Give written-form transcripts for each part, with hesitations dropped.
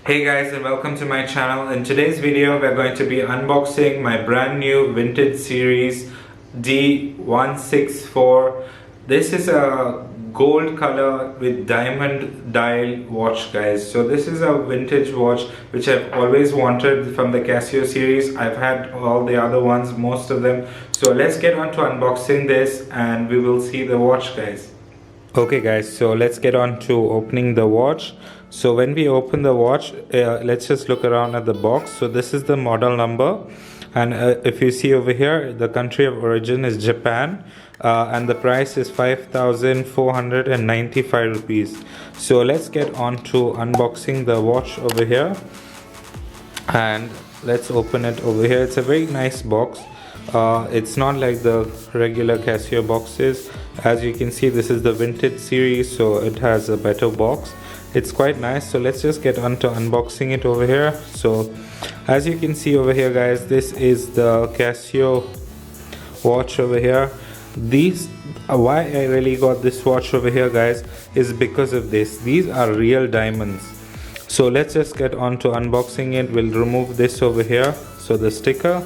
Hey guys, and welcome to my channel. In today's video we're going to be unboxing my brand new vintage series D164. This is a gold color with diamond dial watch, guys. So this is a vintage watch which I've always wanted from the Casio series. I've had all the other ones, most of them. So let's get on to unboxing this and we will see the watch, guys. Okay guys, so let's get on to opening the watch. So when we open the watch, let's just look around at the box. So this is the model number, and if you see over here, the country of origin is Japan, and the price is 5,495 rupees. So let's get on to unboxing the watch over here, and let's open it over here. It's a very nice box. It's not like the regular Casio boxes. As you can see, this is the vintage series, so it has a better box. It's quite nice. So let's just get on to unboxing it over here. So as you can see over here, guys, this is the Casio watch over here. Why I really got this watch over here, guys, is because of this. These are real diamonds. So let's just get on to unboxing it. We'll remove this over here, so the sticker.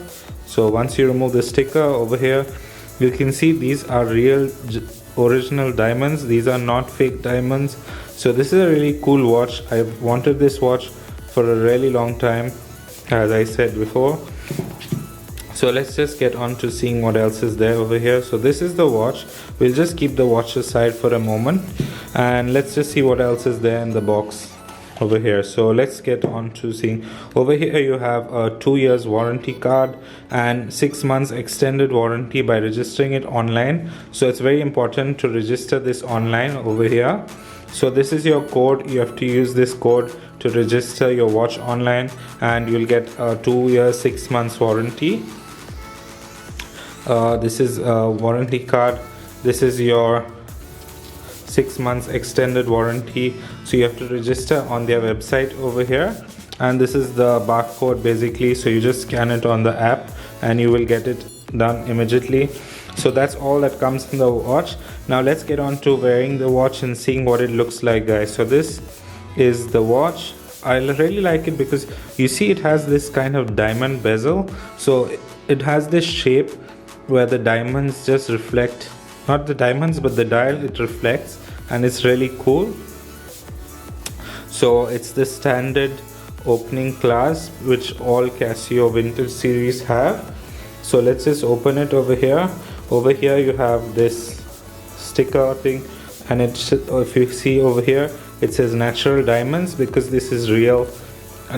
So once you remove the sticker over here, you can see these are real original diamonds. These are not fake diamonds. So this is a really cool watch. I've wanted this watch for a really long time, as I said before. So let's just get on to seeing what else is there over here. So this is the watch. We'll just keep the watch aside for a moment and let's just see what else is there in the box over here. So let's get on to seeing. Over here you have a 2 years warranty card and 6 months extended warranty by registering it online. So it's very important to register this online over here. So this is your code. You have to use this code to register your watch online and you'll get a 2 years 6 months warranty. This is a warranty card. This is your 6 months extended warranty. So you have to register on their website over here, and this is the barcode basically. So you just scan it on the app and you will get it done immediately. So that's all that comes in the watch. Now let's get on to wearing the watch and seeing what it looks like, guys. So this is the watch. I really like it because you see it has this kind of diamond bezel. So it has this shape where the diamonds just reflect, not the diamonds but the dial, it reflects, and it's really cool. So it's the standard opening clasp which all Casio vintage series have. So let's just open it over here. Over here you have this sticker thing, and if you see over here, it says natural diamonds because this is real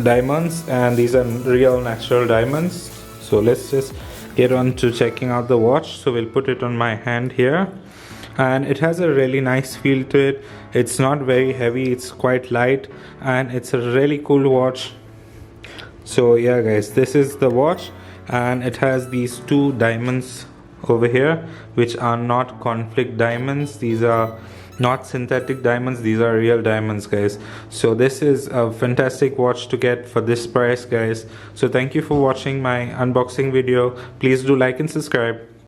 diamonds and these are real natural diamonds. So let's just get on to checking out the watch. So we'll put it on my hand here, and it has a really nice feel to it. It's not very heavy, it's quite light, and it's a really cool watch. So yeah guys, this is the watch, and it has these 2 diamonds over here which are not conflict diamonds. These are not synthetic diamonds, these are real diamonds, guys. So this is a fantastic watch to get for this price, guys. So thank you for watching my unboxing video. Please do like and subscribe.